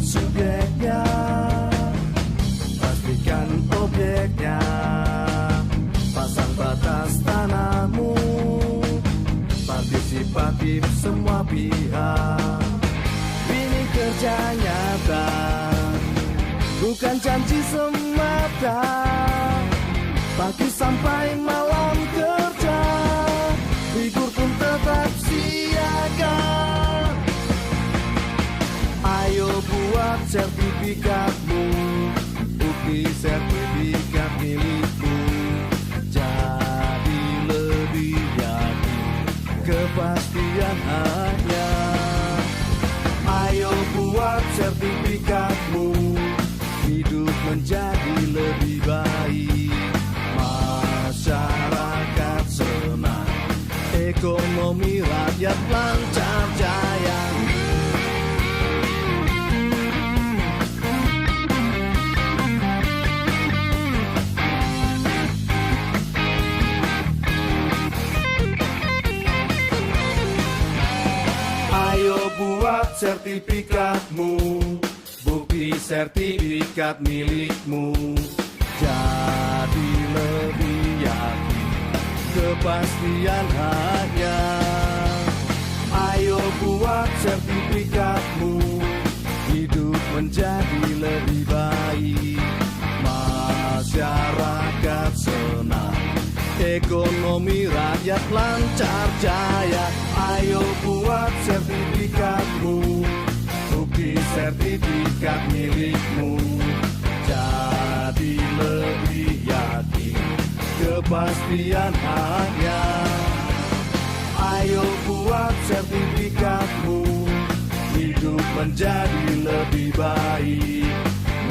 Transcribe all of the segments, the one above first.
subjeknya, pastikan objeknya, pasang batas tanahmu, partisipatif semua pihak. Ini kerja nyata, bukan janji semata. Pagi sampai malam kerja, libur pun tetap siaga. Ayo buat sertifikatmu, bukti sertifikat milikmu. Jadi lebih yakin, kepastian hanya. Ayo buat sertifikatmu, hidup menjadi lebih baik. Masyarakat senang, ekonomi rakyat lancar jaya. Ayo buat sertifikatmu, bukti sertifikat milikmu. Jadi lebih yakin, kepastian hanya. Ayo buat sertifikatmu, hidup menjadi lebih baik. Masyarakat senang, ekonomi rakyat lancar jaya. Ayo buat sertifikatmu, bukti sertifikat milikmu. Jadi lebih yakin, kepastian hanya. Ayo buat sertifikatmu, hidup menjadi lebih baik.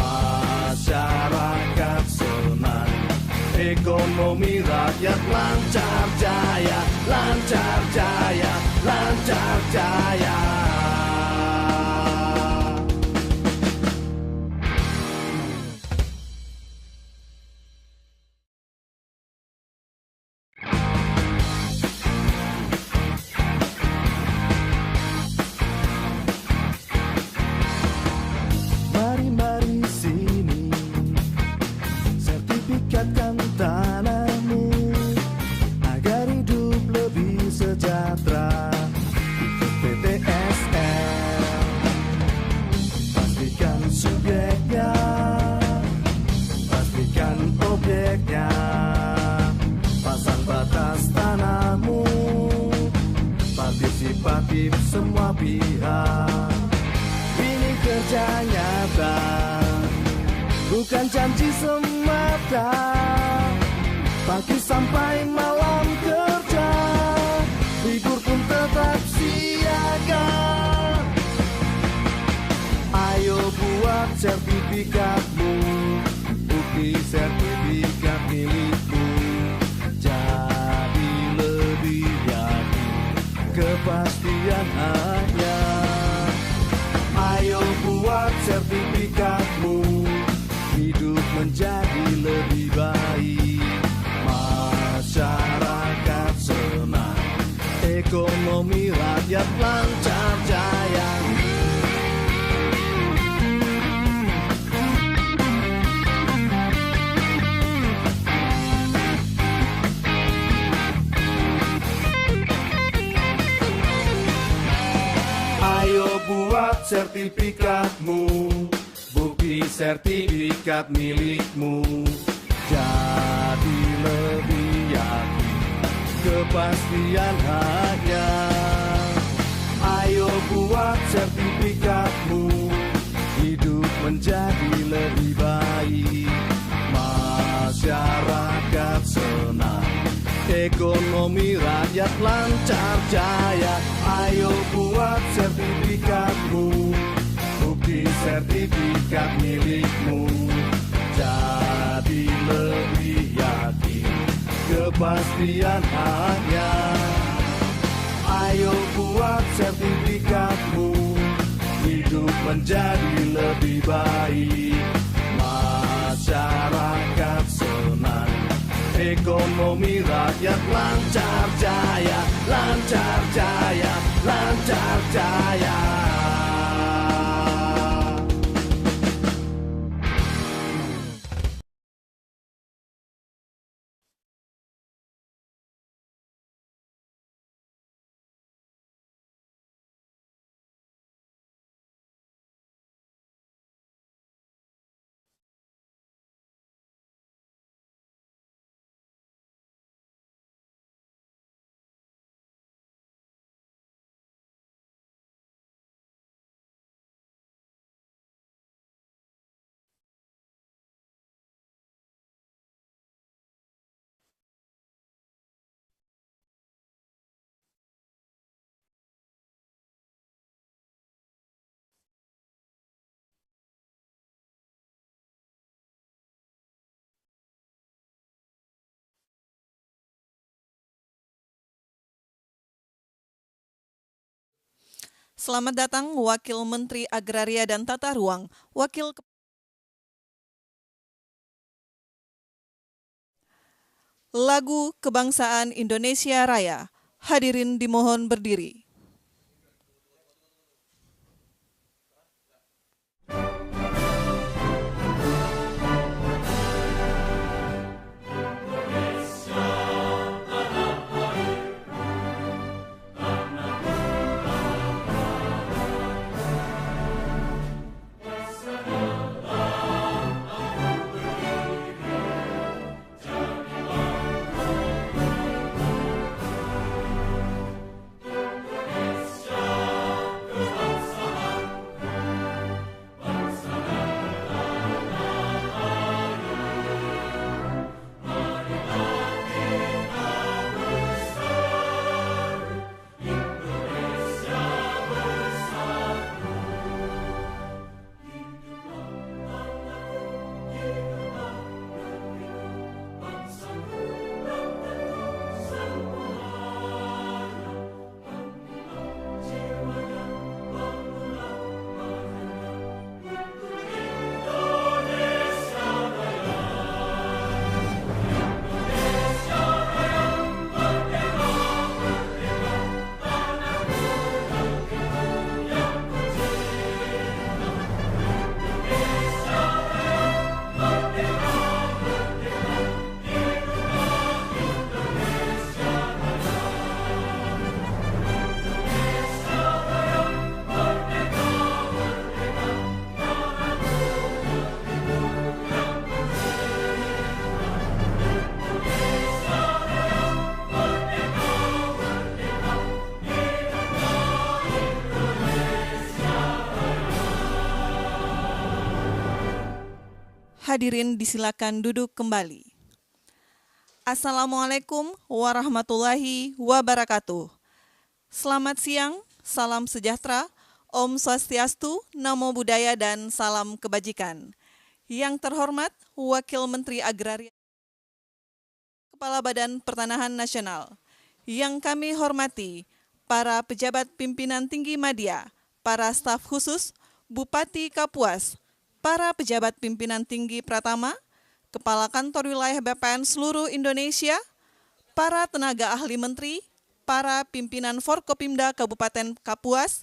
Masyarakat senang, ekonomi rakyat lancar jaya, lancar jaya, lancar jaya. Mari-mari sini, sertifikatkan tanahmu agar hidup lebih sejahtera. Ikut PTSL, pastikan subjeknya, pastikan objeknya, pasang batas tanahmu, partisipatif semua pihak. Ini kerja nyata, bukan janji semata. Pagi sampai malam kerja, libur pun tetap siaga. Ayo buat sertifikatmu, bukti sertifikat milikmu. Jadi lebih yakin, kepastian hanya. Ayo buat sertifikatmu, hidup menjadi lebih baik. Masyarakat senang, ekonomi rakyat lancar jaya. Ayo buat sertifikatmu, bukti sertifikat milikmu. Jadi lebih yakin, kepastian hanya. Ayo buat sertifikatmu, hidup menjadi lebih baik. Masyarakat senang, ekonomi rakyat lancar jaya. Ayo buat sertifikatmu, bukti sertifikat milikmu. Jadi lebih yakin, kepastian hanya. Ayo buat sertifikatmu, hidup menjadi lebih baik. Masyarakat senang, ekonomi rakyat lancar jaya, lancar jaya, lancar jaya. Selamat datang Wakil Menteri Agraria dan Tata Ruang, Lagu Kebangsaan Indonesia Raya. Hadirin dimohon berdiri. Hadirin disilakan duduk kembali. Assalamualaikum warahmatullahi wabarakatuh. Selamat siang, salam sejahtera, Om Swastiastu, Namo Buddhaya, dan salam kebajikan. Yang terhormat Wakil Menteri Agraria, Kepala Badan Pertanahan Nasional. Yang kami hormati para pejabat pimpinan tinggi media, para staf khusus, Bupati Kapuas, para pejabat pimpinan tinggi Pratama, Kepala Kantor Wilayah BPN seluruh Indonesia, para tenaga ahli menteri, para pimpinan Forkopimda Kabupaten Kapuas,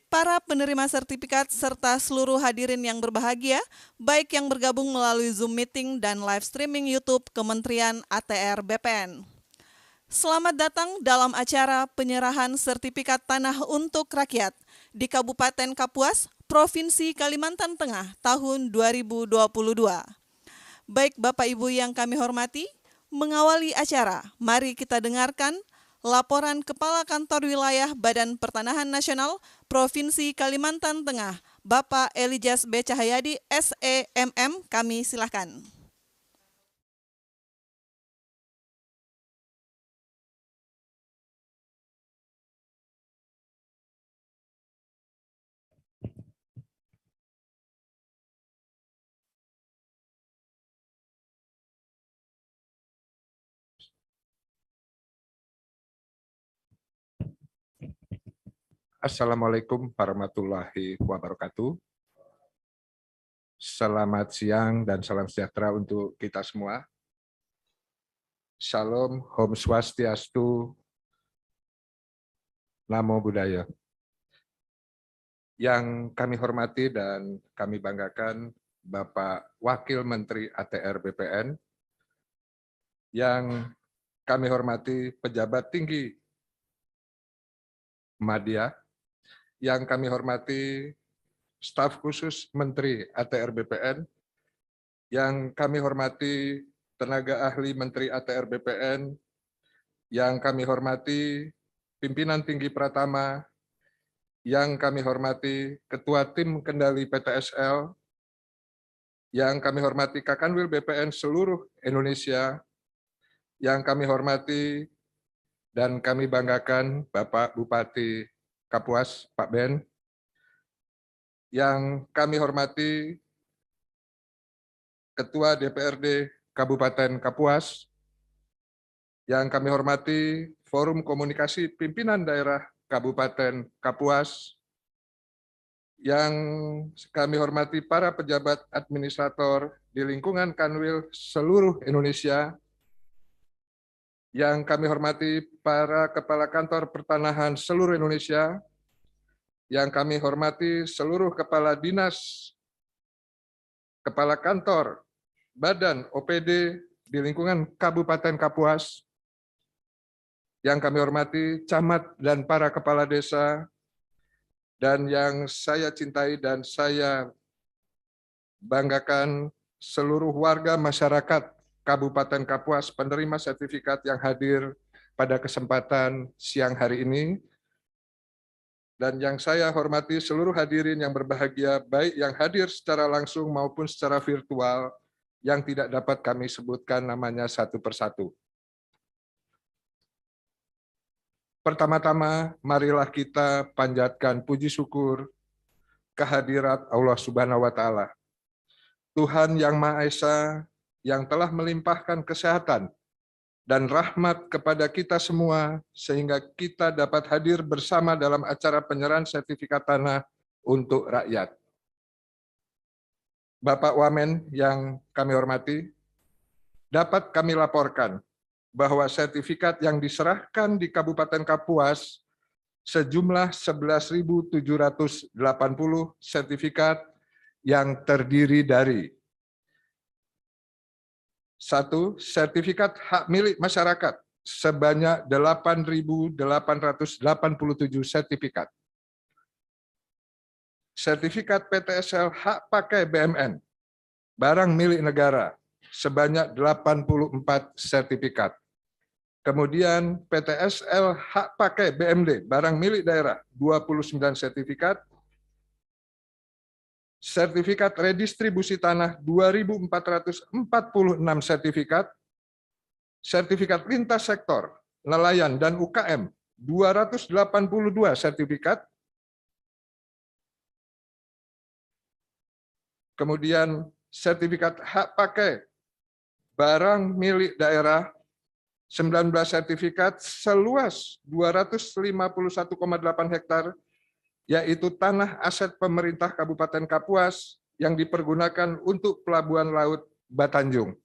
para penerima sertifikat, serta seluruh hadirin yang berbahagia, baik yang bergabung melalui Zoom Meeting dan live streaming YouTube Kementerian ATR BPN. Selamat datang dalam acara penyerahan sertifikat tanah untuk rakyat di Kabupaten Kapuas, Provinsi Kalimantan Tengah tahun 2022. Baik Bapak Ibu yang kami hormati, mengawali acara, mari kita dengarkan laporan Kepala Kantor Wilayah Badan Pertanahan Nasional Provinsi Kalimantan Tengah, Bapak Elijaz B. Cahyadi, SEMM, kami silakan. Assalamualaikum warahmatullahi wabarakatuh. Selamat siang dan salam sejahtera untuk kita semua. Salam, Om Swastiastu, Namo Buddhaya. Yang kami hormati dan kami banggakan Bapak Wakil Menteri ATR BPN, yang kami hormati pejabat tinggi media, yang kami hormati staf khusus Menteri ATR BPN, yang kami hormati tenaga ahli Menteri ATR BPN, yang kami hormati pimpinan tinggi Pratama, yang kami hormati Ketua Tim Kendali PTSL, yang kami hormati Kakanwil BPN seluruh Indonesia, yang kami hormati dan kami banggakan Bapak Bupati Kapuas, Pak Ben, yang kami hormati Ketua DPRD Kabupaten Kapuas, yang kami hormati Forum Komunikasi Pimpinan Daerah Kabupaten Kapuas, Yang kami hormati para pejabat administrator di lingkungan Kanwil seluruh Indonesia, yang kami hormati para kepala kantor pertanahan seluruh Indonesia, yang kami hormati seluruh kepala dinas, kepala kantor, badan OPD di lingkungan Kabupaten Kapuas, yang kami hormati camat dan para kepala desa, dan yang saya cintai dan saya banggakan seluruh warga masyarakat Kabupaten Kapuas penerima sertifikat yang hadir pada kesempatan siang hari ini. Dan yang saya hormati seluruh hadirin yang berbahagia, baik yang hadir secara langsung maupun secara virtual, yang tidak dapat kami sebutkan namanya satu persatu. Pertama-tama, marilah kita panjatkan puji syukur kehadirat Allah Subhanahu wa Ta'ala, Tuhan yang Maha Esa, yang telah melimpahkan kesehatan dan rahmat kepada kita semua, sehingga kita dapat hadir bersama dalam acara penyerahan sertifikat tanah untuk rakyat. Bapak Wamen yang kami hormati, dapat kami laporkan bahwa sertifikat yang diserahkan di Kabupaten Kapuas sejumlah 11.780 sertifikat yang terdiri dari 1. Sertifikat hak milik masyarakat sebanyak 8.887 sertifikat. Sertifikat PTSL hak pakai BMN, barang milik negara, sebanyak 84 sertifikat. Kemudian PTSL hak pakai BMD, barang milik daerah, 29 sertifikat. Sertifikat redistribusi tanah 2.446 sertifikat. Sertifikat lintas sektor, nelayan dan UKM 282 sertifikat. Kemudian sertifikat hak pakai barang milik daerah 19 sertifikat seluas 251,8 hektar, yaitu tanah aset pemerintah Kabupaten Kapuas yang dipergunakan untuk Pelabuhan Laut Batanjung.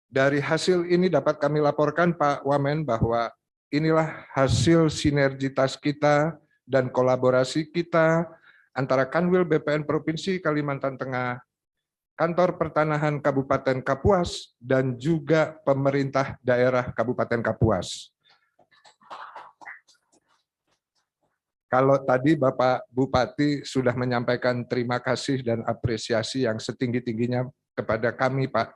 Dari hasil ini dapat kami laporkan Pak Wamen bahwa inilah hasil sinergitas kita dan kolaborasi kita antara Kanwil BPN Provinsi Kalimantan Tengah, Kantor Pertanahan Kabupaten Kapuas, dan juga pemerintah daerah Kabupaten Kapuas. Kalau tadi Bapak Bupati sudah menyampaikan terima kasih dan apresiasi yang setinggi-tingginya kepada kami, Pak.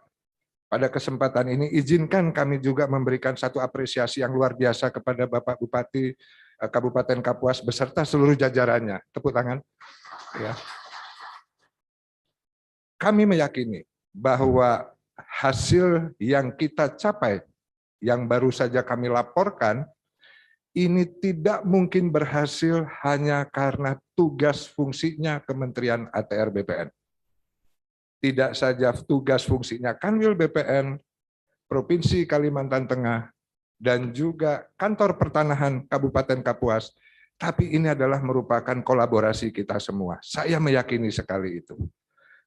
Pada kesempatan ini, izinkan kami juga memberikan satu apresiasi yang luar biasa kepada Bapak Bupati Kabupaten Kapuas beserta seluruh jajarannya. Tepuk tangan. Ya. Kami meyakini bahwa hasil yang kita capai, yang baru saja kami laporkan, ini tidak mungkin berhasil hanya karena tugas fungsinya Kementerian ATR BPN. Tidak saja tugas fungsinya Kanwil BPN, Provinsi Kalimantan Tengah, dan juga Kantor Pertanahan Kabupaten Kapuas, tapi ini adalah merupakan kolaborasi kita semua. Saya meyakini sekali itu.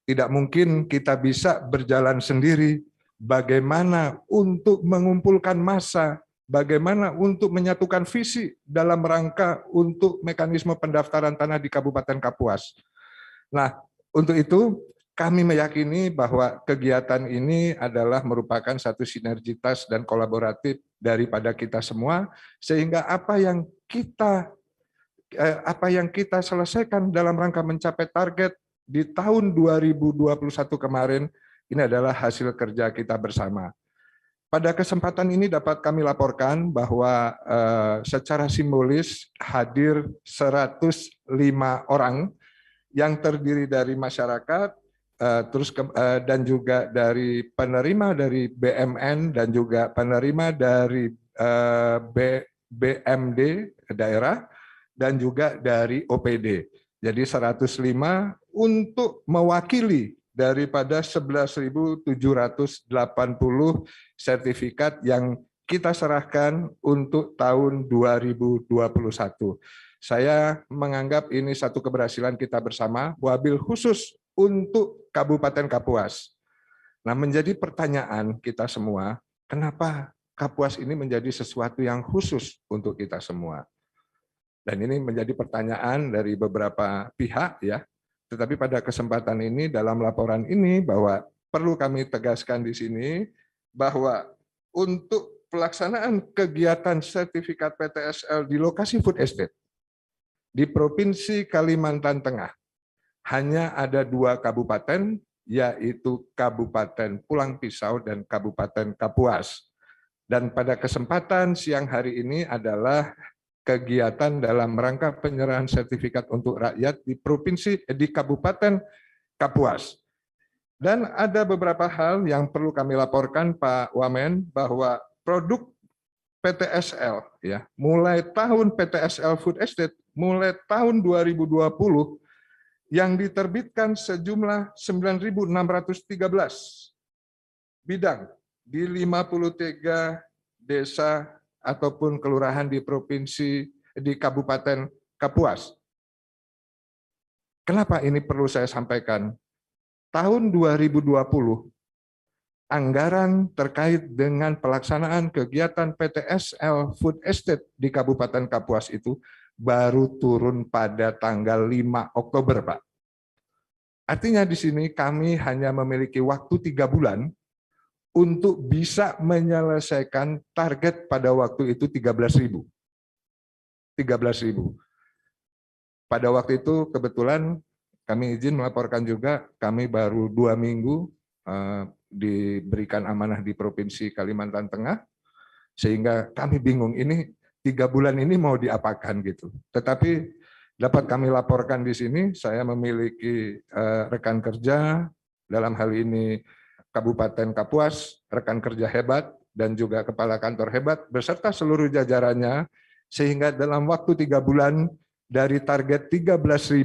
Tidak mungkin kita bisa berjalan sendiri, bagaimana untuk mengumpulkan massa, bagaimana untuk menyatukan visi dalam rangka untuk mekanisme pendaftaran tanah di Kabupaten Kapuas. Nah, untuk itu kami meyakini bahwa kegiatan ini adalah merupakan satu sinergitas dan kolaboratif daripada kita semua, sehingga apa yang kita selesaikan dalam rangka mencapai target di tahun 2021 kemarin, ini adalah hasil kerja kita bersama. Pada kesempatan ini dapat kami laporkan bahwa secara simbolis hadir 105 orang yang terdiri dari masyarakat, dan juga dari penerima dari BMN dan juga penerima dari BMD daerah dan juga dari OPD. Jadi 105 untuk mewakili daripada 11.780 sertifikat yang kita serahkan untuk tahun 2021. Saya menganggap ini satu keberhasilan kita bersama, wabil khusus untuk Kabupaten Kapuas. Nah, menjadi pertanyaan kita semua, kenapa Kapuas ini menjadi sesuatu yang khusus untuk kita semua? Dan ini menjadi pertanyaan dari beberapa pihak ya. Tetapi pada kesempatan ini dalam laporan ini bahwa perlu kami tegaskan di sini bahwa untuk pelaksanaan kegiatan sertifikat PTSL di lokasi food estate di Provinsi Kalimantan Tengah hanya ada 2 kabupaten, yaitu Kabupaten Pulang Pisau dan Kabupaten Kapuas. Dan pada kesempatan siang hari ini adalah kegiatan dalam rangka penyerahan sertifikat untuk rakyat di Kabupaten Kapuas. Dan ada beberapa hal yang perlu kami laporkan Pak Wamen, bahwa produk PTSL ya, mulai tahun PTSL Food Estate mulai tahun 2020 yang diterbitkan sejumlah 9.613 bidang di 53 desa ataupun kelurahan di Kabupaten Kapuas. Kenapa ini perlu saya sampaikan? Tahun 2020 anggaran terkait dengan pelaksanaan kegiatan PTSL Food Estate di Kabupaten Kapuas itu baru turun pada tanggal 5 Oktober, Pak. Artinya di sini kami hanya memiliki waktu 3 bulan untuk bisa menyelesaikan target pada waktu itu 13.000. Pada waktu itu kebetulan kami izin melaporkan juga, kami baru 2 minggu diberikan amanah di Provinsi Kalimantan Tengah, sehingga kami bingung ini 3 bulan ini mau diapakan gitu. Tetapi dapat kami laporkan di sini, saya memiliki rekan kerja, dalam hal ini Kabupaten Kapuas, rekan kerja hebat, dan juga kepala kantor hebat, beserta seluruh jajarannya, sehingga dalam waktu 3 bulan dari target 13.000,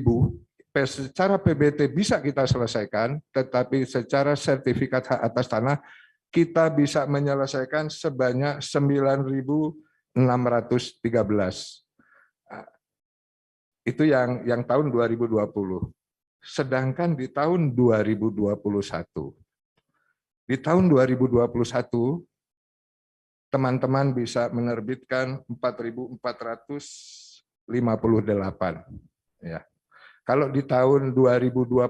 secara PBT bisa kita selesaikan, tetapi secara sertifikat hak atas tanah, kita bisa menyelesaikan sebanyak 9.613. Itu yang tahun 2020. Sedangkan di tahun 2021, teman-teman bisa menerbitkan 4.458. Ya. Kalau di tahun 2020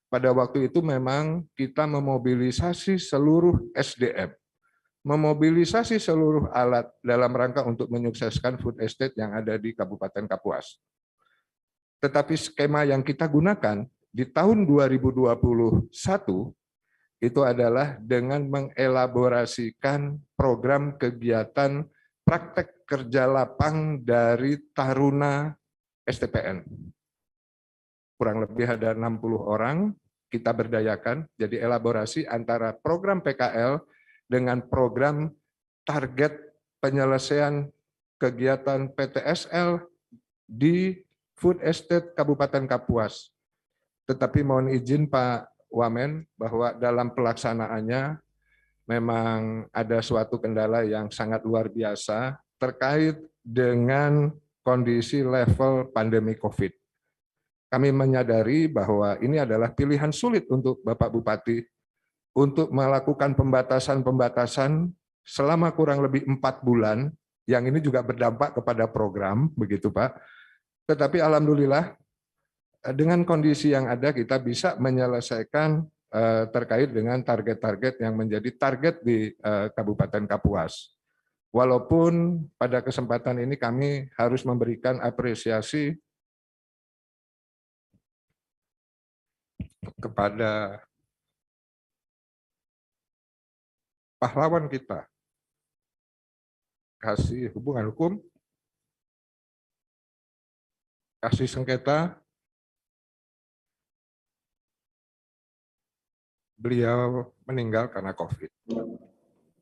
pada waktu itu memang kita memobilisasi seluruh SDM, memobilisasi seluruh alat dalam rangka untuk menyukseskan food estate yang ada di Kabupaten Kapuas. Tetapi skema yang kita gunakan di tahun 2021 itu adalah dengan mengelaborasikan program kegiatan praktek kerja lapang dari Taruna STPN. Kurang lebih ada 60 orang kita berdayakan, jadi elaborasi antara program PKL dengan program target penyelesaian kegiatan PTSL di Food Estate Kabupaten Kapuas. Tetapi mohon izin Pak Wamen bahwa dalam pelaksanaannya memang ada suatu kendala yang sangat luar biasa terkait dengan kondisi level pandemi COVID. Kami menyadari bahwa ini adalah pilihan sulit untuk Bapak Bupati untuk melakukan pembatasan-pembatasan selama kurang lebih 4 bulan, yang ini juga berdampak kepada program, begitu Pak. Tetapi alhamdulillah dengan kondisi yang ada kita bisa menyelesaikan terkait dengan target-target yang menjadi target di Kabupaten Kapuas. Walaupun pada kesempatan ini kami harus memberikan apresiasi kepada pahlawan kita, kasih hubungan hukum, kasih sengketa, beliau meninggal karena COVID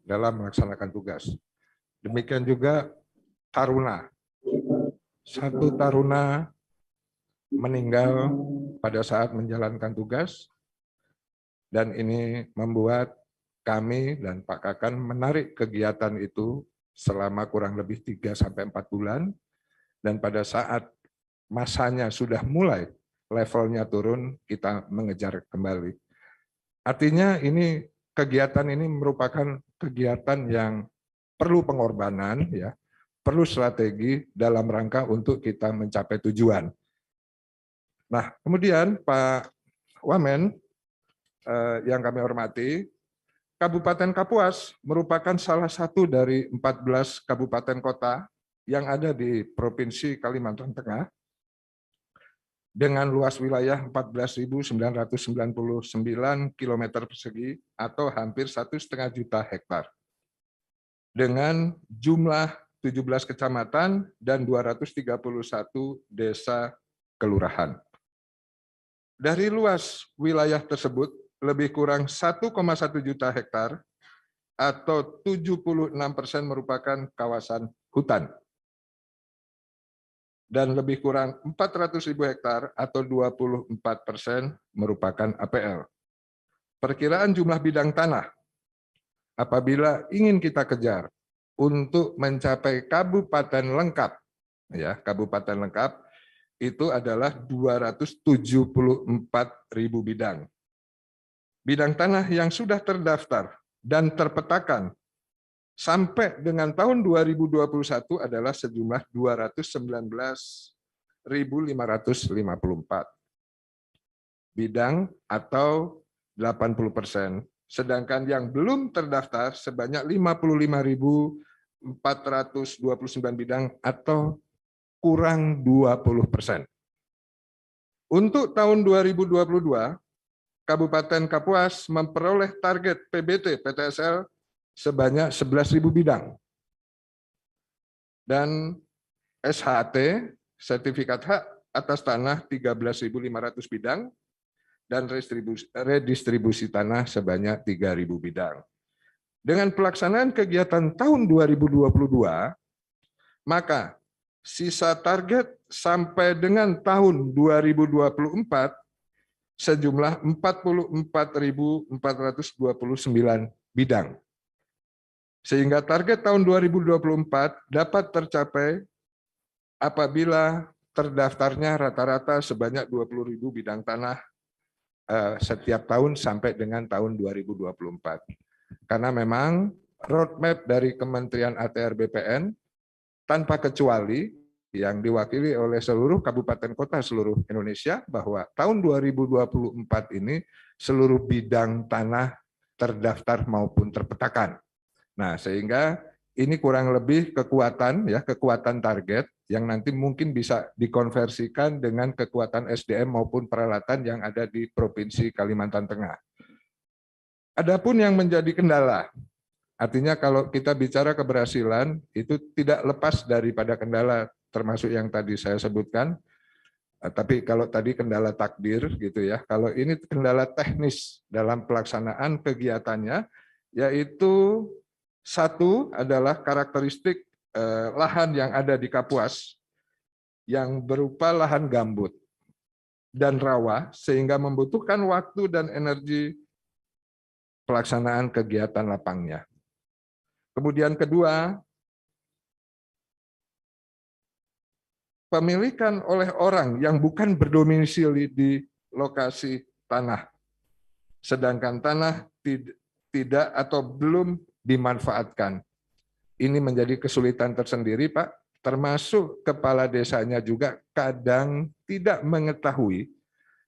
dalam melaksanakan tugas. Demikian juga taruna, satu taruna meninggal pada saat menjalankan tugas, dan ini membuat kami dan Pak Kakan menarik kegiatan itu selama kurang lebih 3-4 bulan, dan pada saat masanya sudah mulai levelnya turun, kita mengejar kembali. Artinya ini kegiatan ini merupakan kegiatan yang perlu pengorbanan, ya, perlu strategi dalam rangka untuk kita mencapai tujuan. Nah, kemudian Pak Wamen, yang kami hormati, Kabupaten Kapuas merupakan salah satu dari 14 kabupaten kota yang ada di Provinsi Kalimantan Tengah dengan luas wilayah 14.999 km persegi atau hampir 1,5 juta hektar. Dengan jumlah 17 kecamatan dan 231 desa kelurahan. Dari luas wilayah tersebut, lebih kurang 1,1 juta hektar atau 76% merupakan kawasan hutan. Dan lebih kurang 400.000 hektar atau 24% merupakan APL. Perkiraan jumlah bidang tanah apabila ingin kita kejar untuk mencapai kabupaten lengkap, ya, kabupaten lengkap itu adalah 274.000 bidang. Bidang tanah yang sudah terdaftar dan terpetakan sampai dengan tahun 2021 adalah sejumlah 219.554 bidang atau 80%. Sedangkan yang belum terdaftar sebanyak 55.429 bidang atau kurang 20%. Untuk tahun 2022, Kabupaten Kapuas memperoleh target PBT PTSL sebanyak 11.000 bidang. Dan SHT, sertifikat hak atas tanah 13.500 bidang, dan redistribusi tanah sebanyak 3.000 bidang. Dengan pelaksanaan kegiatan tahun 2022, maka sisa target sampai dengan tahun 2024 sejumlah 44.429 bidang. Sehingga target tahun 2024 dapat tercapai apabila terdaftarnya rata-rata sebanyak 20.000 bidang tanah setiap tahun sampai dengan tahun 2024. Karena memang roadmap dari Kementerian ATR BPN tanpa kecuali yang diwakili oleh seluruh kabupaten kota seluruh Indonesia bahwa tahun 2024 ini seluruh bidang tanah terdaftar maupun terpetakan. Nah, sehingga ini kurang lebih kekuatan, ya, kekuatan target yang nanti mungkin bisa dikonversikan dengan kekuatan SDM maupun peralatan yang ada di Provinsi Kalimantan Tengah. Adapun yang menjadi kendala, artinya kalau kita bicara keberhasilan itu tidak lepas daripada kendala termasuk yang tadi saya sebutkan, tapi kalau tadi kendala takdir gitu ya, kalau ini kendala teknis dalam pelaksanaan kegiatannya, yaitu satu adalah karakteristik lahan yang ada di Kapuas yang berupa lahan gambut dan rawa sehingga membutuhkan waktu dan energi pelaksanaan kegiatan lapangnya. Kemudian kedua, pemilikan oleh orang yang bukan berdomisili di lokasi tanah, sedangkan tanah tidak atau belum dimanfaatkan. Ini menjadi kesulitan tersendiri, Pak, termasuk kepala desanya juga kadang tidak mengetahui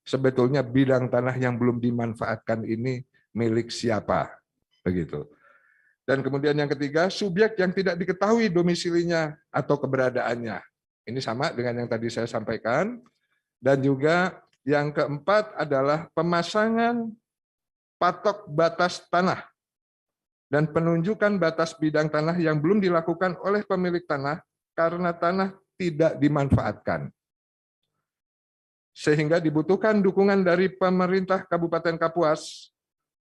sebetulnya bidang tanah yang belum dimanfaatkan ini milik siapa, begitu. Dan kemudian yang ketiga, subjek yang tidak diketahui domisilinya atau keberadaannya. Ini sama dengan yang tadi saya sampaikan. Dan juga yang keempat adalah pemasangan patok batas tanah dan penunjukan batas bidang tanah yang belum dilakukan oleh pemilik tanah karena tanah tidak dimanfaatkan. Sehingga dibutuhkan dukungan dari pemerintah Kabupaten Kapuas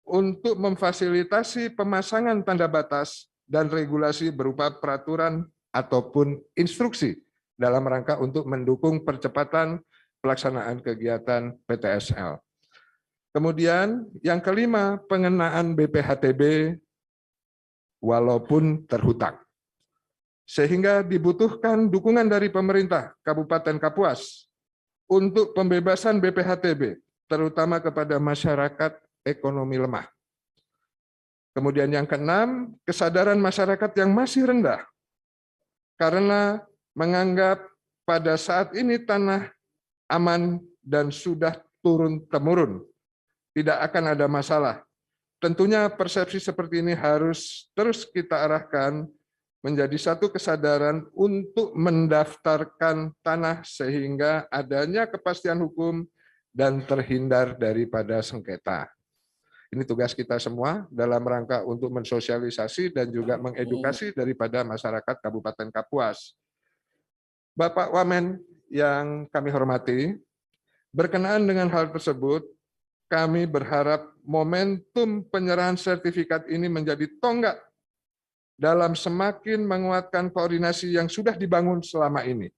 untuk memfasilitasi pemasangan tanda batas dan regulasi berupa peraturan ataupun instruksi dalam rangka untuk mendukung percepatan pelaksanaan kegiatan PTSL. Kemudian yang kelima, pengenaan BPHTB walaupun terhutang. sehingga dibutuhkan dukungan dari pemerintah Kabupaten Kapuas untuk pembebasan BPHTB, terutama kepada masyarakat ekonomi lemah. Kemudian yang keenam, kesadaran masyarakat yang masih rendah karena menganggap pada saat ini tanah aman dan sudah turun-temurun, tidak akan ada masalah. Tentunya persepsi seperti ini harus terus kita arahkan menjadi satu kesadaran untuk mendaftarkan tanah sehingga adanya kepastian hukum dan terhindar daripada sengketa. Ini tugas kita semua dalam rangka untuk mensosialisasi dan juga mengedukasi daripada masyarakat Kabupaten Kapuas. Bapak Wamen yang kami hormati, berkenaan dengan hal tersebut, kami berharap momentum penyerahan sertifikat ini menjadi tonggak dalam semakin menguatkan koordinasi yang sudah dibangun selama ini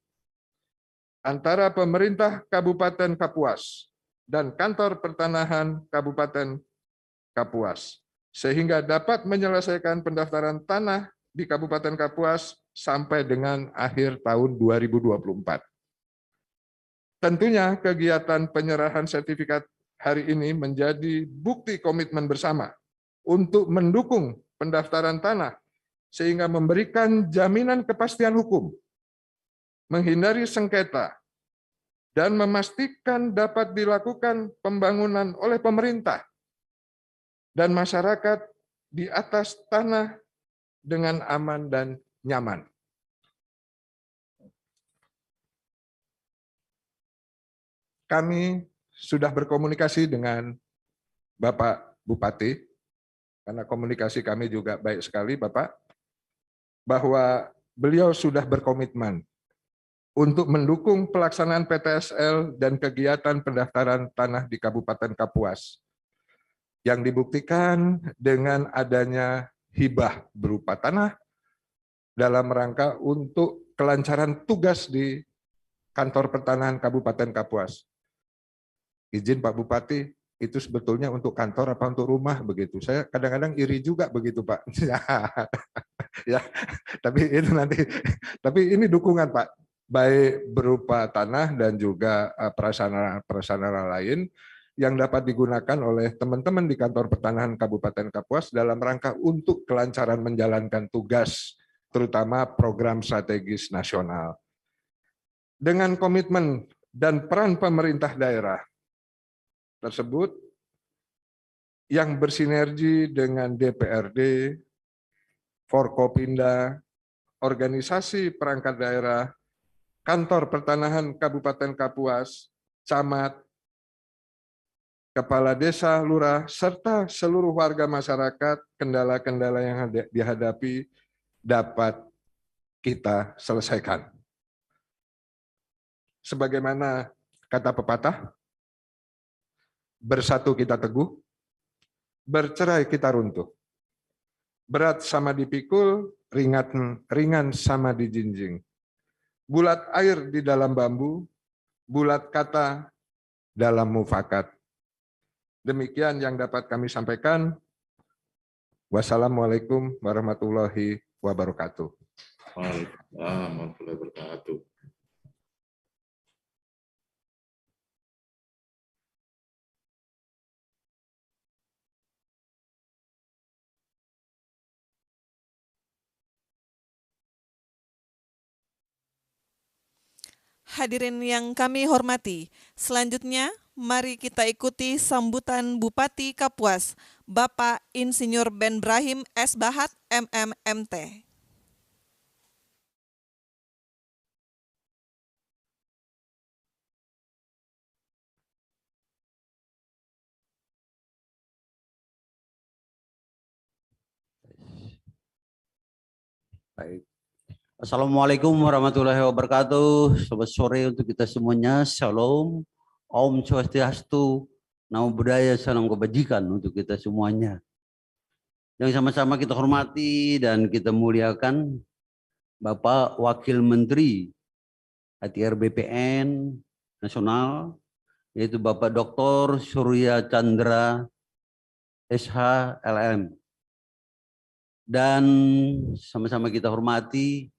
antara pemerintah Kabupaten Kapuas dan Kantor Pertanahan Kabupaten Kapuas, sehingga dapat menyelesaikan pendaftaran tanah di Kabupaten Kapuas sampai dengan akhir tahun 2024. Tentunya kegiatan penyerahan sertifikat hari ini menjadi bukti komitmen bersama untuk mendukung pendaftaran tanah sehingga memberikan jaminan kepastian hukum, menghindari sengketa, dan memastikan dapat dilakukan pembangunan oleh pemerintah dan masyarakat di atas tanah dengan aman dan nyaman. Kami sudah berkomunikasi dengan Bapak Bupati, karena komunikasi kami juga baik sekali, Bapak, bahwa beliau sudah berkomitmen untuk mendukung pelaksanaan PTSL dan kegiatan pendaftaran tanah di Kabupaten Kapuas, yang dibuktikan dengan adanya hibah berupa tanah dalam rangka untuk kelancaran tugas di Kantor Pertanahan Kabupaten Kapuas. Izin Pak Bupati, itu sebetulnya untuk kantor apa untuk rumah begitu? Saya kadang-kadang iri juga begitu, Pak. Ya, tapi itu nanti. Tapi ini dukungan, Pak, baik berupa tanah dan juga prasarana lain yang dapat digunakan oleh teman-teman di Kantor Pertanahan Kabupaten Kapuas dalam rangka untuk kelancaran menjalankan tugas, terutama program strategis nasional. Dengan komitmen dan peran pemerintah daerah tersebut yang bersinergi dengan DPRD, Forkopimda, organisasi perangkat daerah, Kantor Pertanahan Kabupaten Kapuas, camat, kepala desa, lurah, serta seluruh warga masyarakat, kendala-kendala yang dihadapi dapat kita selesaikan. Sebagaimana kata pepatah, bersatu kita teguh, bercerai kita runtuh. Berat sama dipikul, ringan sama dijinjing. Bulat air di dalam bambu, bulat kata dalam mufakat. Demikian yang dapat kami sampaikan. Wassalamualaikum warahmatullahi wabarakatuh. Waalaikumsalam warahmatullahi wabarakatuh. Hadirin yang kami hormati, selanjutnya mari kita ikuti sambutan Bupati Kapuas, Bapak Insinyur Ben Brahim S. Bahat, MMMT. Baik. Assalamualaikum warahmatullahi wabarakatuh. Selamat sore untuk kita semuanya. Shalom, Om Swastiastu, Namo Buddhaya, salam kebajikan untuk kita semuanya. Yang sama-sama kita hormati dan kita muliakan Bapak Wakil Menteri ATR BPN Nasional, yaitu Bapak Dr. Surya Chandra SH LM. Dan sama-sama kita hormati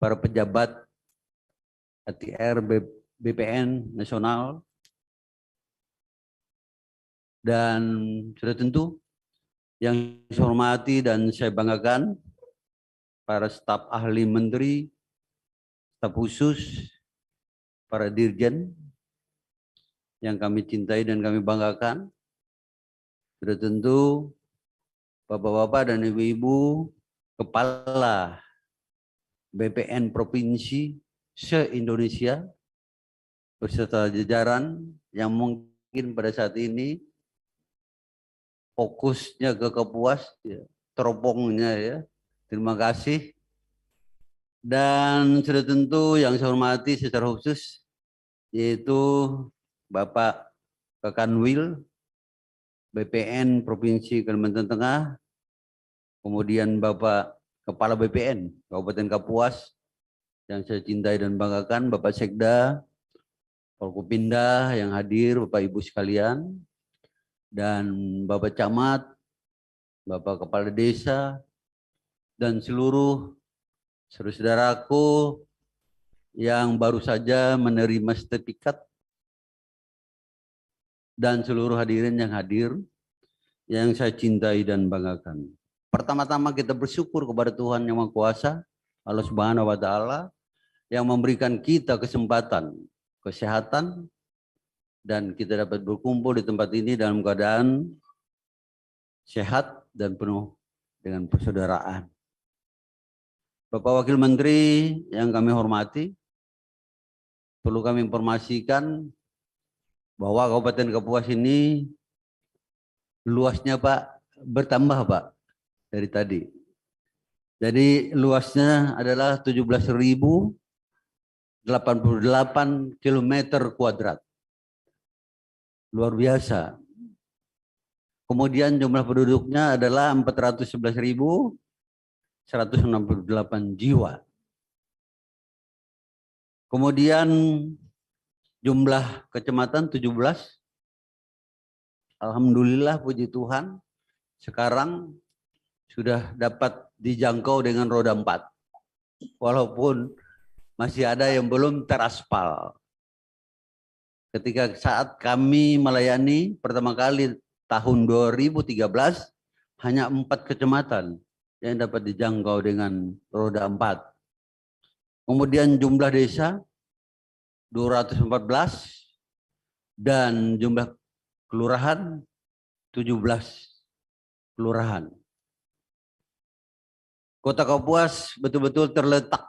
para pejabat ATR BPN nasional, dan sudah tentu yang saya hormati dan saya banggakan para staf ahli menteri, staf khusus, para dirjen yang kami cintai dan kami banggakan. Sudah tentu bapak-bapak dan ibu-ibu kepala BPN provinsi se-Indonesia beserta jajaran yang mungkin pada saat ini fokusnya ke Kapuas, ya, teropongnya ya. Terima kasih. Dan sudah tentu yang saya hormati secara khusus yaitu Bapak Kakanwil BPN Provinsi Kalimantan Tengah, kemudian Bapak Kepala BPN Kabupaten Kapuas yang saya cintai dan banggakan, Bapak Sekda, Forkopimda yang hadir, Bapak Ibu sekalian, dan Bapak Camat, Bapak Kepala Desa, dan seluruh saudara-saudaraku yang baru saja menerima sertifikat, dan seluruh hadirin yang hadir, yang saya cintai dan banggakan. Pertama-tama kita bersyukur kepada Tuhan Yang Maha Kuasa, Allah Subhanahu wa Ta'ala, yang memberikan kita kesempatan, kesehatan, dan kita dapat berkumpul di tempat ini dalam keadaan sehat dan penuh dengan persaudaraan. Bapak Wakil Menteri yang kami hormati, perlu kami informasikan bahwa Kabupaten Kapuas ini luasnya Pak bertambah Pak dari tadi. Jadi luasnya adalah 17.088 km kuadrat. Luar biasa. Kemudian jumlah penduduknya adalah 411.168 jiwa. Kemudian jumlah kecamatan 17. Alhamdulillah puji Tuhan sekarang sudah dapat dijangkau dengan roda 4. Walaupun masih ada yang belum teraspal. Ketika saat kami melayani pertama kali tahun 2013 hanya 4 kecamatan yang dapat dijangkau dengan roda 4. Kemudian jumlah desa 214 dan jumlah kelurahan 17 kelurahan. Kota Kapuas betul-betul terletak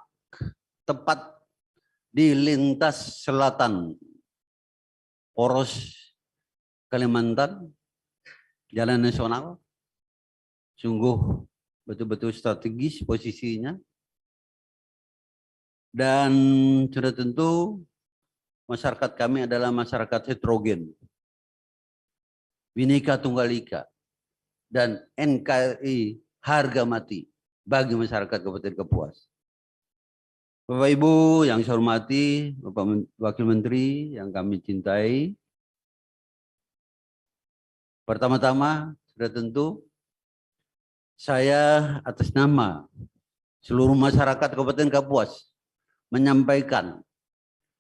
tepat di lintas selatan poros Kalimantan, jalan nasional, sungguh betul-betul strategis posisinya. Dan sudah tentu masyarakat kami adalah masyarakat heterogen, Bhinneka Tunggal Ika, dan NKRI harga mati bagi masyarakat Kabupaten Kapuas. Bapak Ibu yang saya hormati, Bapak Wakil Menteri yang kami cintai, pertama-tama sudah tentu saya atas nama seluruh masyarakat Kabupaten Kapuas menyampaikan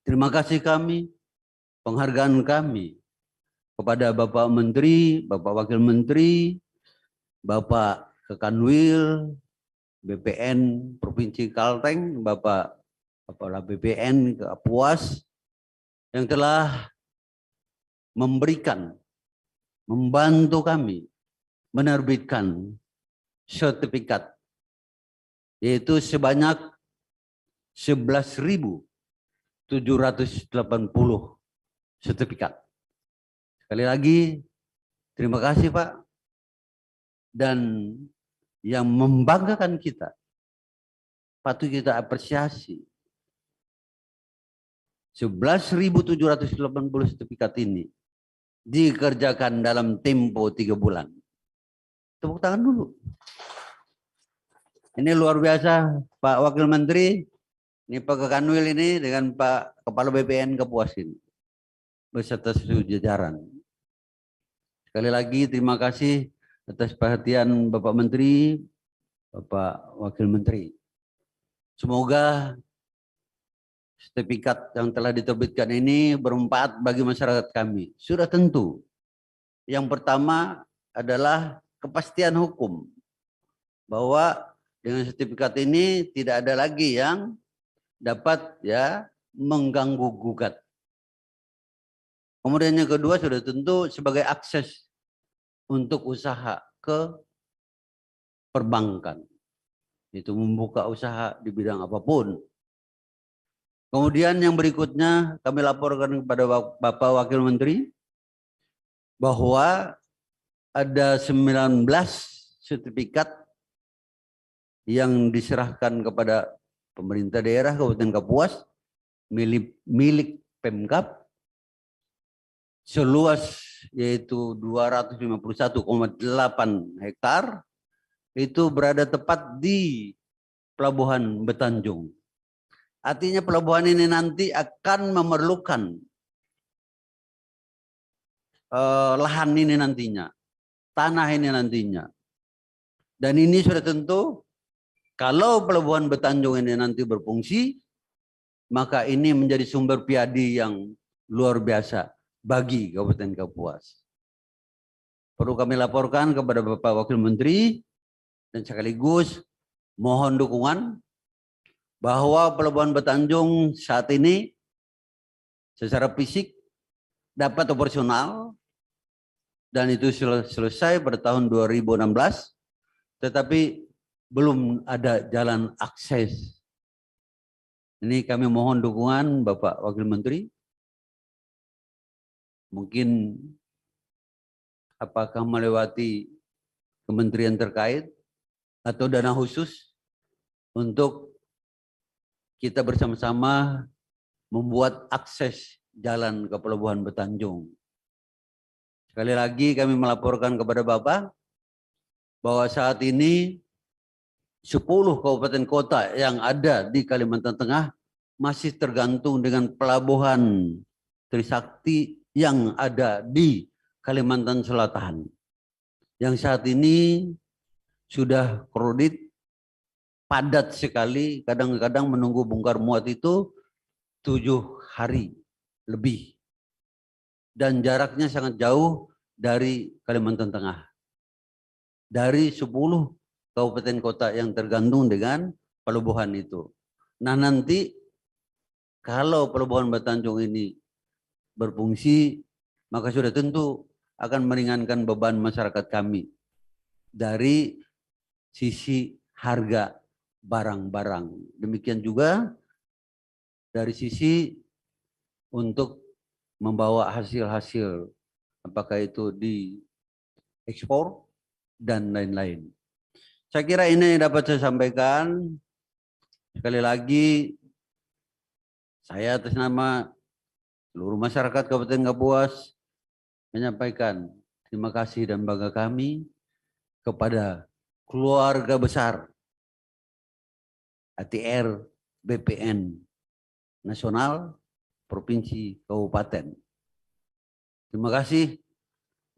terima kasih kami, penghargaan kami kepada Bapak Menteri, Bapak Wakil Menteri, Bapak Kakanwil, BPN Provinsi Kalteng, Bapak Kepala BPN Kapuas yang telah membantu kami menerbitkan sertifikat, yaitu sebanyak 11.780 sertifikat. Sekali lagi, terima kasih Pak. Dan yang membanggakan kita, patut kita apresiasi. 11.780 sertifikat ini dikerjakan dalam tempo 3 bulan. Tepuk tangan dulu. Ini luar biasa Pak Wakil Menteri, ini Pak Kakanwil ini dengan Pak Kepala BPN Kapuas ini, beserta seluruh jajaran. Sekali lagi terima kasih atas perhatian Bapak Menteri, Bapak Wakil Menteri. Semoga sertifikat yang telah diterbitkan ini bermanfaat bagi masyarakat kami? Sudah tentu. Yang pertama adalah kepastian hukum. Bahwa dengan sertifikat ini tidak ada lagi yang dapat mengganggu gugat. Kemudian yang kedua sudah tentu sebagai akses untuk usaha ke perbankan. Itu membuka usaha di bidang apapun. Kemudian yang berikutnya kami laporkan kepada Bapak Wakil Menteri bahwa ada 19 sertifikat yang diserahkan kepada pemerintah daerah Kabupaten Kapuas milik Pemkab seluas yaitu 251,8 hektar itu berada tepat di Pelabuhan Betanjung. Artinya pelabuhan ini nanti akan memerlukan lahan ini nantinya, tanah ini nantinya. Dan ini sudah tentu kalau Pelabuhan Betanjung ini nanti berfungsi, maka ini menjadi sumber piadi yang luar biasa bagi Kabupaten Kapuas. Perlu kami laporkan kepada Bapak Wakil Menteri dan sekaligus mohon dukungan bahwa Pelabuhan Betanjung saat ini secara fisik dapat operasional dan itu selesai pada tahun 2016, tetapi belum ada jalan akses. Ini kami mohon dukungan Bapak Wakil Menteri. Mungkin apakah melewati kementerian terkait atau dana khusus untuk kita bersama-sama membuat akses jalan ke Pelabuhan Betanjung. Sekali lagi kami melaporkan kepada Bapak bahwa saat ini 10 kabupaten kota yang ada di Kalimantan Tengah masih tergantung dengan pelabuhan Trisakti yang ada di Kalimantan Selatan. Yang saat ini sudah kredit padat sekali, kadang-kadang menunggu bongkar muat itu 7 hari lebih. Dan jaraknya sangat jauh dari Kalimantan Tengah. Dari 10 kabupaten kota yang tergantung dengan pelabuhan itu. Nah nanti kalau Pelabuhan Betanjung ini berfungsi, maka sudah tentu akan meringankan beban masyarakat kami dari sisi harga barang-barang. Demikian juga dari sisi untuk membawa hasil-hasil, apakah itu di ekspor dan lain-lain. Saya kira ini yang dapat saya sampaikan. Sekali lagi, saya atas nama seluruh masyarakat Kabupaten Kapuas menyampaikan terima kasih dan bangga kami kepada keluarga besar ATR BPN Nasional Provinsi Kabupaten. Terima kasih.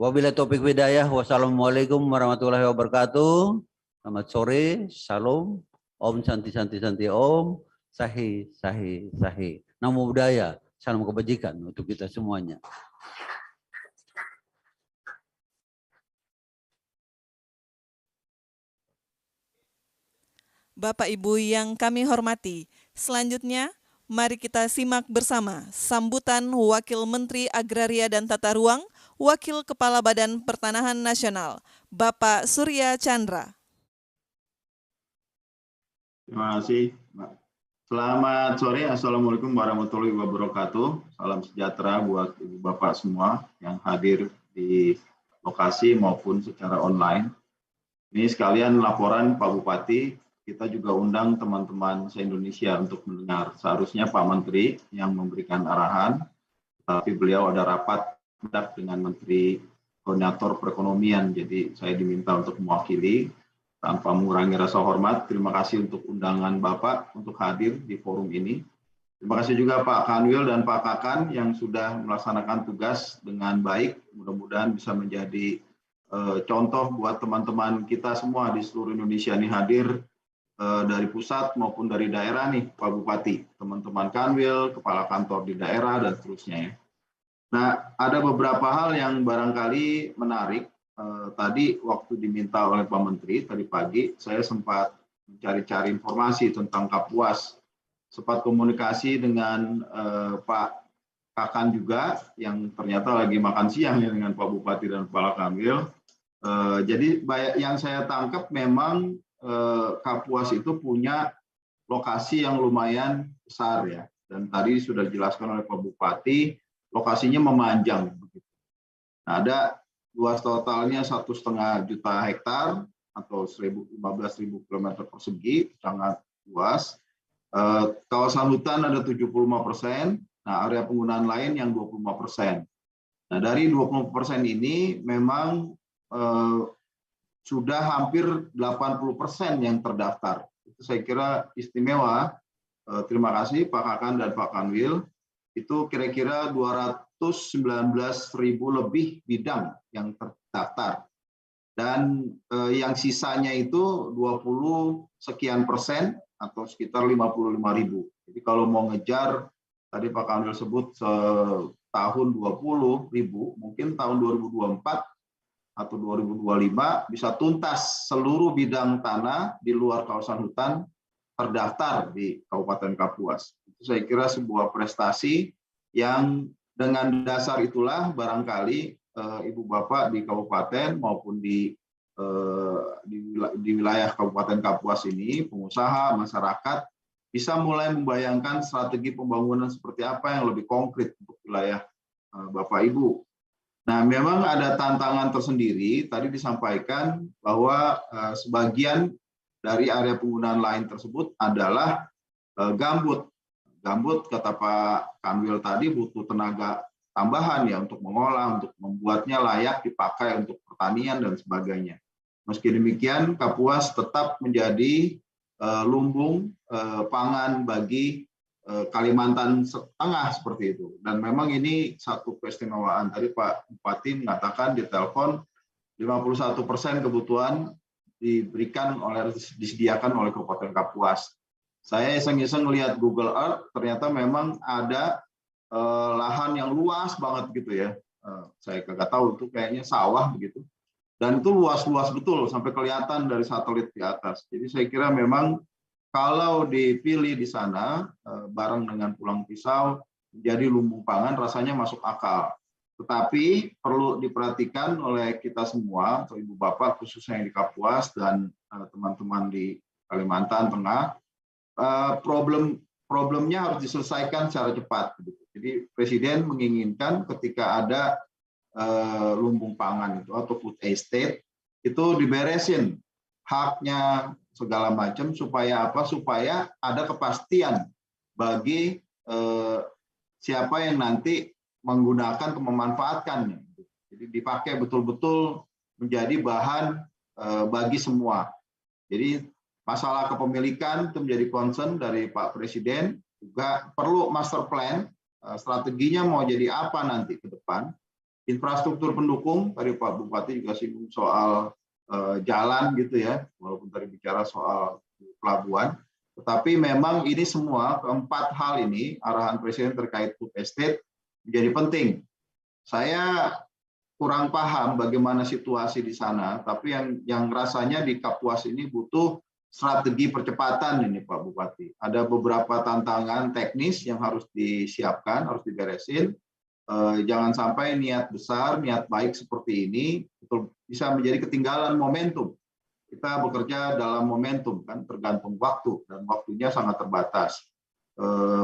Wabillahi taufiq hidayah. Wassalamualaikum warahmatullahi wabarakatuh. Selamat sore. Salam. Om Santi Santi Santi Om. Sahi Sahi Sahi. Namo Buddhaya. Salam kebajikan untuk kita semuanya. Bapak Ibu yang kami hormati, selanjutnya mari kita simak bersama sambutan Wakil Menteri Agraria dan Tata Ruang, Wakil Kepala Badan Pertanahan Nasional, Bapak Surya Chandra. Terima kasih, Mbak. Selamat sore, Assalamualaikum warahmatullahi wabarakatuh. Salam sejahtera buat Ibu Bapak semua yang hadir di lokasi maupun secara online. Ini sekalian laporan Pak Bupati, kita juga undang teman-teman se-Indonesia untuk mendengar. Seharusnya Pak Menteri yang memberikan arahan, tapi beliau ada rapat dengan Menteri Koordinator Perekonomian, jadi saya diminta untuk mewakili. Tanpa mengurangi rasa hormat, terima kasih untuk undangan Bapak untuk hadir di forum ini. Terima kasih juga Pak Kanwil dan Pak Kakan yang sudah melaksanakan tugas dengan baik. Mudah-mudahan bisa menjadi contoh buat teman-teman kita semua di seluruh Indonesia ini hadir dari pusat maupun dari daerah nih Pak Bupati, teman-teman Kanwil, kepala kantor di daerah dan seterusnya ya. Nah, ada beberapa hal yang barangkali menarik. Tadi waktu diminta oleh Pak Menteri tadi pagi, saya sempat mencari-cari informasi tentang Kapuas, sempat komunikasi dengan Pak Kakan juga yang ternyata lagi makan siang ya dengan Pak Bupati dan Kepala Kanwil. Jadi yang saya tangkap memang Kapuas itu punya lokasi yang lumayan besar ya, dan tadi sudah dijelaskan oleh Pak Bupati, lokasinya memanjang. Nah, ada luas totalnya 1,5 juta hektar atau 15.000 km persegi, sangat luas. Kawasan hutan ada 75%, nah area penggunaan lain yang 25%. Nah, dari 20% ini memang sudah hampir 80% yang terdaftar. Itu saya kira istimewa. Terima kasih Pak Kakan dan Pak Kanwil. Itu kira-kira 219.000 lebih bidang yang terdaftar. Dan yang sisanya itu 20 sekian persen atau sekitar 55.000. Jadi kalau mau ngejar, tadi Pak Kanwil sebut tahun 20.000, mungkin tahun 2024 atau 2025 bisa tuntas seluruh bidang tanah di luar kawasan hutan terdaftar di Kabupaten Kapuas. Itu saya kira sebuah prestasi yang dengan dasar itulah barangkali Ibu Bapak di kabupaten maupun di wilayah Kabupaten Kapuas ini, pengusaha, masyarakat bisa mulai membayangkan strategi pembangunan seperti apa yang lebih konkret untuk wilayah Bapak Ibu. Nah, memang ada tantangan tersendiri. Tadi disampaikan bahwa sebagian dari area penggunaan lain tersebut adalah gambut. Gambut, kata Pak Kanwil tadi, butuh tenaga tambahan ya untuk mengolah, untuk membuatnya layak dipakai untuk pertanian dan sebagainya. Meski demikian, Kapuas tetap menjadi lumbung pangan bagi Kalimantan Tengah seperti itu. Dan memang ini satu keistimewaan. Tadi Pak Bupati mengatakan di telepon 51% kebutuhan disediakan oleh Kabupaten Kapuas. Saya iseng-iseng melihat Google Earth, ternyata memang ada lahan yang luas banget gitu ya. Saya nggak tahu itu kayaknya sawah begitu. Dan itu luas-luas betul sampai kelihatan dari satelit di atas. Jadi saya kira memang kalau dipilih di sana bareng dengan pulang pisau menjadi lumbung pangan rasanya masuk akal. Tetapi perlu diperhatikan oleh kita semua, atau Ibu Bapak khususnya yang di Kapuas dan teman-teman di Kalimantan Tengah, problemnya harus diselesaikan secara cepat. Jadi Presiden menginginkan ketika ada lumbung pangan itu atau food estate itu diberesin haknya segala macam supaya apa? Supaya ada kepastian bagi siapa yang nanti menggunakan atau memanfaatkannya. Jadi dipakai betul-betul menjadi bahan bagi semua. Jadi masalah kepemilikan itu menjadi concern dari Pak Presiden, juga perlu master plan, strateginya mau jadi apa nanti ke depan. Infrastruktur pendukung, tadi Pak Bupati juga singgung soal jalan gitu ya, walaupun tadi bicara soal pelabuhan, tetapi memang ini semua, keempat hal ini, arahan Presiden terkait food estate menjadi penting. Saya kurang paham bagaimana situasi di sana, tapi yang rasanya di Kapuas ini butuh strategi percepatan ini Pak Bupati. Ada beberapa tantangan teknis yang harus disiapkan, harus diberesin. Jangan sampai niat besar, niat baik seperti ini betul bisa menjadi ketinggalan momentum. Kita bekerja dalam momentum kan, tergantung waktu dan waktunya sangat terbatas.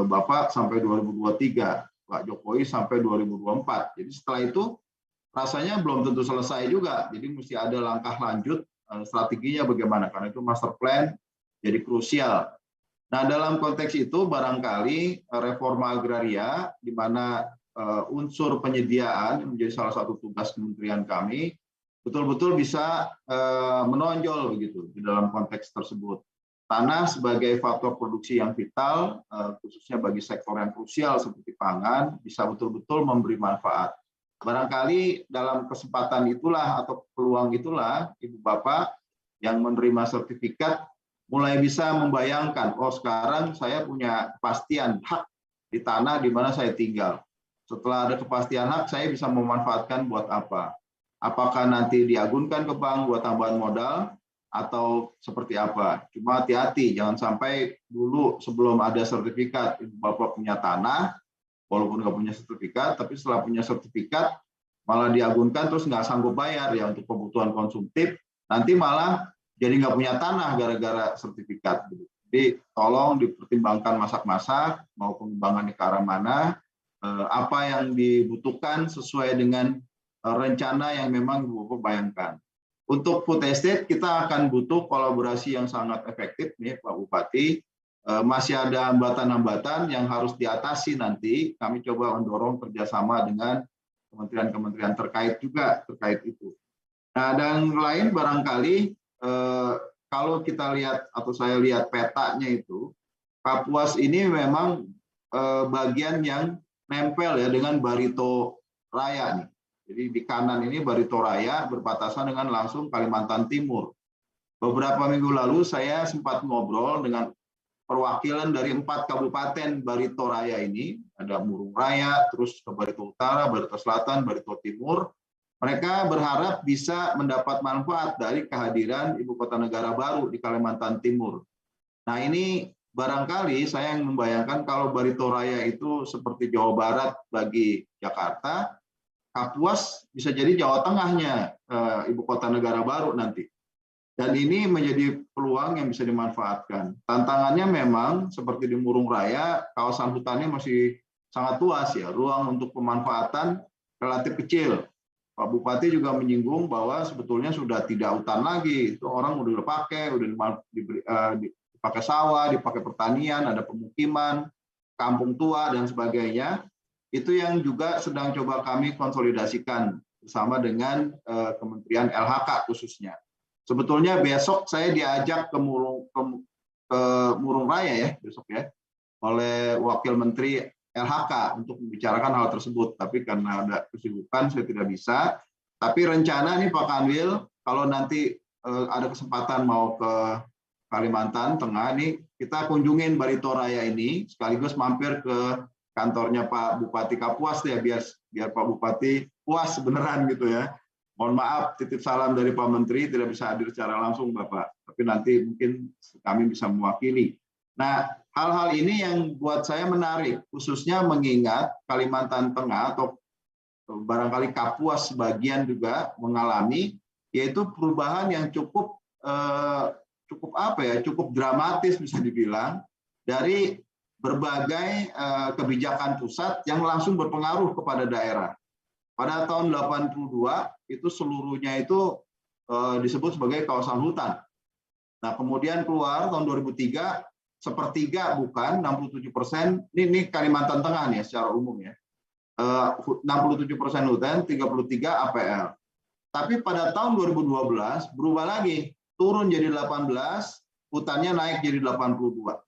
Bapak sampai 2023, Pak Jokowi sampai 2024. Jadi setelah itu rasanya belum tentu selesai juga. Jadi mesti ada langkah lanjut, strateginya bagaimana, karena itu master plan jadi krusial. Nah, dalam konteks itu barangkali reforma agraria di mana unsur penyediaan menjadi salah satu tugas kementerian kami betul-betul bisa menonjol begitu di dalam konteks tersebut. Tanah sebagai faktor produksi yang vital, khususnya bagi sektor yang krusial seperti pangan, bisa betul-betul memberi manfaat. Barangkali dalam kesempatan itulah atau peluang itulah Ibu Bapak yang menerima sertifikat mulai bisa membayangkan, oh sekarang saya punya kepastian hak di tanah di mana saya tinggal. Setelah ada kepastian hak, saya bisa memanfaatkan buat apa? Apakah nanti diagunkan ke bank buat tambahan modal atau seperti apa? Cuma hati-hati, jangan sampai dulu sebelum ada sertifikat, Ibu Bapak punya tanah, walaupun nggak punya sertifikat, tapi setelah punya sertifikat malah diagunkan terus nggak sanggup bayar ya untuk kebutuhan konsumtif, nanti malah jadi nggak punya tanah gara-gara sertifikat. Jadi tolong dipertimbangkan masak-masak mau pengembangannya ke arah mana, apa yang dibutuhkan sesuai dengan rencana yang memang Bapak bayangkan. Untuk food estate kita akan butuh kolaborasi yang sangat efektif nih Pak Bupati. Masih ada hambatan-hambatan yang harus diatasi nanti. Kami coba mendorong kerjasama dengan kementerian-kementerian terkait juga terkait itu. Nah, dan lain barangkali kalau kita lihat atau saya lihat petanya itu, Kapuas ini memang bagian yang nempel ya dengan Barito Raya nih. Jadi di kanan ini Barito Raya berbatasan dengan langsung Kalimantan Timur. Beberapa minggu lalu saya sempat ngobrol dengan perwakilan dari 4 kabupaten Barito Raya ini, ada Murung Raya, terus ke Barito Utara, Barito Selatan, Barito Timur. Mereka berharap bisa mendapat manfaat dari kehadiran Ibu Kota Negara baru di Kalimantan Timur. Nah ini barangkali saya yang membayangkan kalau Barito Raya itu seperti Jawa Barat bagi Jakarta, Kapuas bisa jadi Jawa Tengahnya Ibu Kota Negara baru nanti. Dan ini menjadi peluang yang bisa dimanfaatkan. Tantangannya memang seperti di Murung Raya, kawasan hutannya masih sangat luas ya, ruang untuk pemanfaatan relatif kecil. Pak Bupati juga menyinggung bahwa sebetulnya sudah tidak hutan lagi, itu orang udah dipakai, udah dipakai sawah, dipakai pertanian, ada pemukiman, kampung tua dan sebagainya. Itu yang juga sedang coba kami konsolidasikan bersama dengan Kementerian LHK khususnya. Sebetulnya besok saya diajak ke Murung Raya ya besok ya oleh Wakil Menteri LHK untuk membicarakan hal tersebut. Tapi karena ada kesibukan saya tidak bisa. Tapi rencana nih Pak Kanwil, kalau nanti ada kesempatan mau ke Kalimantan Tengah nih, kita kunjungin Barito Raya ini sekaligus mampir ke kantornya Pak Bupati Kapuas ya biar Pak Bupati puas beneran gitu ya. Mohon maaf, titip salam dari Pak Menteri, tidak bisa hadir secara langsung Bapak. Tapi nanti mungkin kami bisa mewakili. Nah, hal-hal ini yang buat saya menarik, khususnya mengingat Kalimantan Tengah atau barangkali Kapuas sebagian juga mengalami, yaitu perubahan yang cukup dramatis bisa dibilang, dari berbagai kebijakan pusat yang langsung berpengaruh kepada daerah. Pada tahun 82 itu seluruhnya itu disebut sebagai kawasan hutan. Nah kemudian keluar tahun 2003 sepertiga bukan 67%. Ini Kalimantan Tengah nih secara umum ya. 67% hutan, 33 APL. Tapi pada tahun 2012 berubah lagi, turun jadi 18, hutannya naik jadi 82.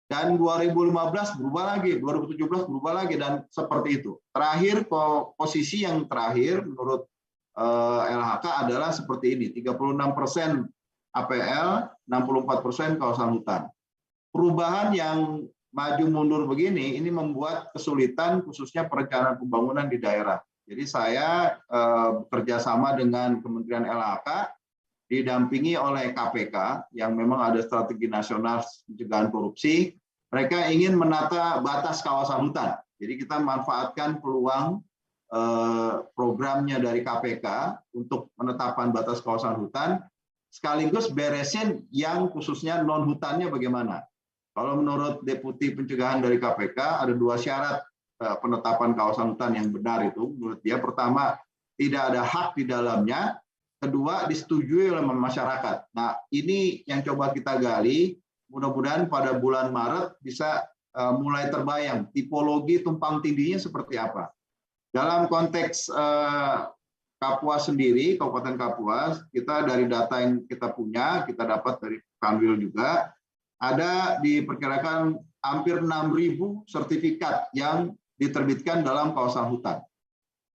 Dan 2015 berubah lagi, 2017 berubah lagi, dan seperti itu. Terakhir, posisi yang terakhir menurut LHK adalah seperti ini, 36% APL, 64% kawasan hutan. Perubahan yang maju mundur begini, ini membuat kesulitan khususnya perencanaan pembangunan di daerah. Jadi saya bekerja sama dengan Kementerian LHK, didampingi oleh KPK, yang memang ada strategi nasional pencegahan korupsi. Mereka ingin menata batas kawasan hutan. Jadi kita manfaatkan peluang programnya dari KPK untuk penetapan batas kawasan hutan, sekaligus beresin yang khususnya non-hutannya bagaimana. Kalau menurut Deputi Pencegahan dari KPK, ada 2 syarat penetapan kawasan hutan yang benar itu. Menurut dia, pertama, tidak ada hak di dalamnya. Kedua, disetujui oleh masyarakat. Nah, ini yang coba kita gali. Mudah-mudahan pada bulan Maret bisa mulai terbayang tipologi tumpang tindihnya seperti apa. Dalam konteks Kapuas sendiri, Kabupaten Kapuas, kita dari data yang kita punya, kita dapat dari Kanwil juga, ada diperkirakan hampir 6.000 sertifikat yang diterbitkan dalam kawasan hutan.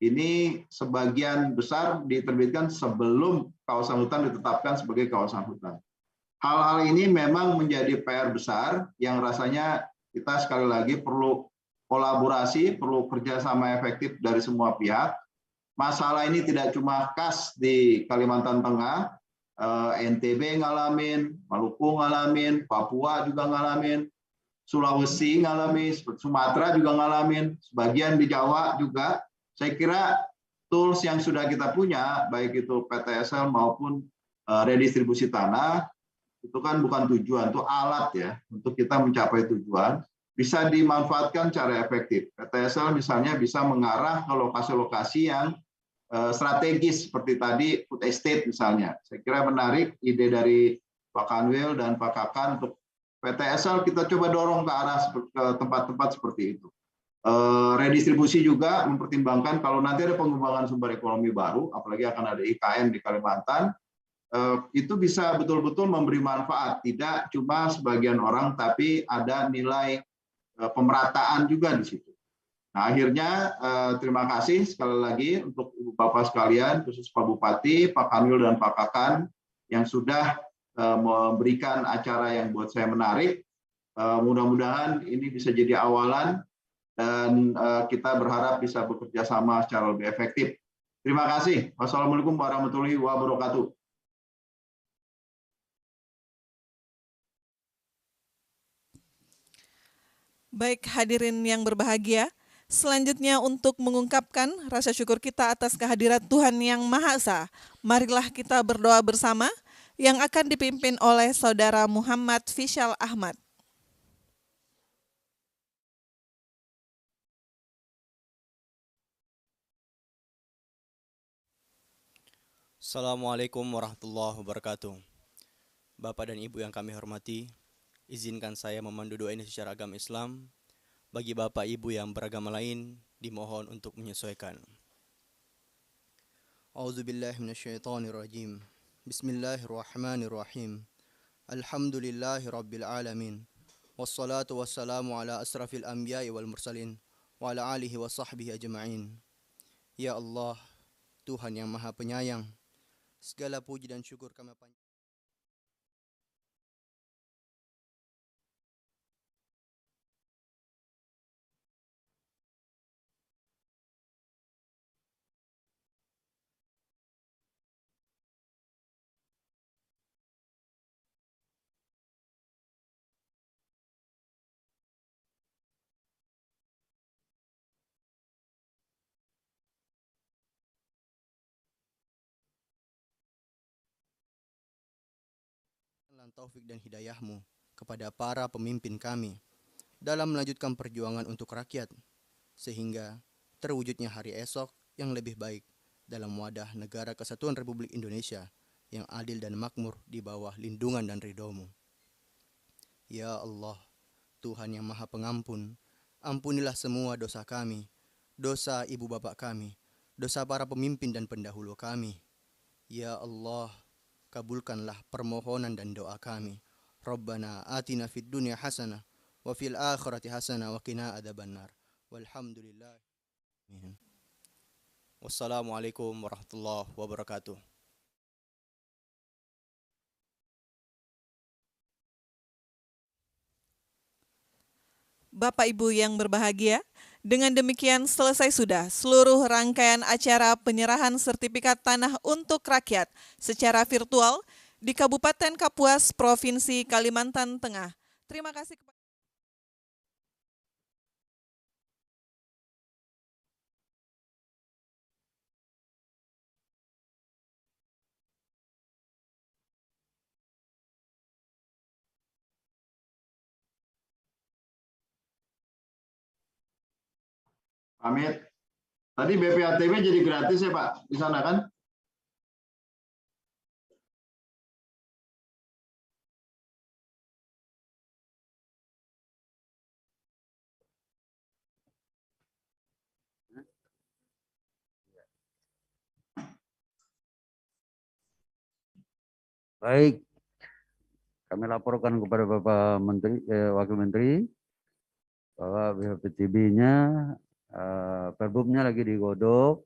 Ini sebagian besar diterbitkan sebelum kawasan hutan ditetapkan sebagai kawasan hutan. hal-hal ini memang menjadi PR besar yang rasanya kita sekali lagi perlu kolaborasi, perlu kerjasama efektif dari semua pihak. Masalah ini tidak cuma khas di Kalimantan Tengah, NTB ngalamin, Maluku ngalamin, Papua juga ngalamin, Sulawesi ngalamin, Sumatera juga ngalamin, sebagian di Jawa juga. Saya kira tools yang sudah kita punya, baik itu PTSL maupun redistribusi tanah, itu kan bukan tujuan, itu alat ya untuk kita mencapai tujuan, bisa dimanfaatkan secara efektif. PTSL misalnya bisa mengarah ke lokasi-lokasi yang strategis seperti tadi food estate misalnya. Saya kira menarik ide dari Pak Kanwil dan Pak Kakan untuk PTSL kita coba dorong ke arah ke tempat-tempat seperti itu. Redistribusi juga mempertimbangkan kalau nanti ada pengembangan sumber ekonomi baru, apalagi akan ada IKN di Kalimantan, itu bisa betul-betul memberi manfaat, tidak cuma sebagian orang, tapi ada nilai pemerataan juga di situ. Nah, akhirnya terima kasih sekali lagi untuk Ibu Bapak sekalian, khusus Pak Bupati, Pak Kanwil dan Pak Kakan yang sudah memberikan acara yang buat saya menarik. Mudah-mudahan ini bisa jadi awalan dan kita berharap bisa bekerja sama secara lebih efektif. Terima kasih. Wassalamualaikum warahmatullahi wabarakatuh. Baik hadirin yang berbahagia, selanjutnya untuk mengungkapkan rasa syukur kita atas kehadiran Tuhan Yang Maha Esa, marilah kita berdoa bersama yang akan dipimpin oleh Saudara Muhammad Fishal Ahmad. Assalamualaikum warahmatullahi wabarakatuh. Bapak dan Ibu yang kami hormati, izinkan saya memandu doa ini secara agama Islam. Bagi Bapak Ibu yang beragama lain, dimohon untuk menyesuaikan. A'udzubillahi minasyaitonirrajim. Bismillahirrahmanirrahim. Alhamdulillahi rabbil alamin. Wassalatu wassalamu ala asrafil anbiya'i wal mursalin wa ala alihi wa sahbihi ajma'in. Ya Allah, Tuhan yang Maha Penyayang, segala puji dan syukur kami panjatkan. Taufik dan hidayahmu kepada para pemimpin kami dalam melanjutkan perjuangan untuk rakyat, sehingga terwujudnya hari esok yang lebih baik dalam wadah negara kesatuan Republik Indonesia yang adil dan makmur di bawah lindungan dan ridho-Mu. Ya Allah, Tuhan yang Maha Pengampun, ampunilah semua dosa kami, dosa ibu bapak kami, dosa para pemimpin dan pendahulu kami. Ya Allah, kabulkanlah permohonan dan doa kami. Rabbana atina fid dunya hasanah wa fil akhirati hasanah wa qina adzabannar. Walhamdulillah. Wassalamualaikum warahmatullahi wabarakatuh. Bapak Ibu yang berbahagia, dengan demikian selesai sudah seluruh rangkaian acara penyerahan sertifikat tanah untuk rakyat secara virtual di Kabupaten Kapuas, Provinsi Kalimantan Tengah. Terima kasih kepada Pamit. Tadi BPATB jadi gratis ya Pak di sana kan? Baik, kami laporkan kepada Bapak Menteri, Wakil Menteri bahwa BPTB-nya, perbumnya lagi digodok,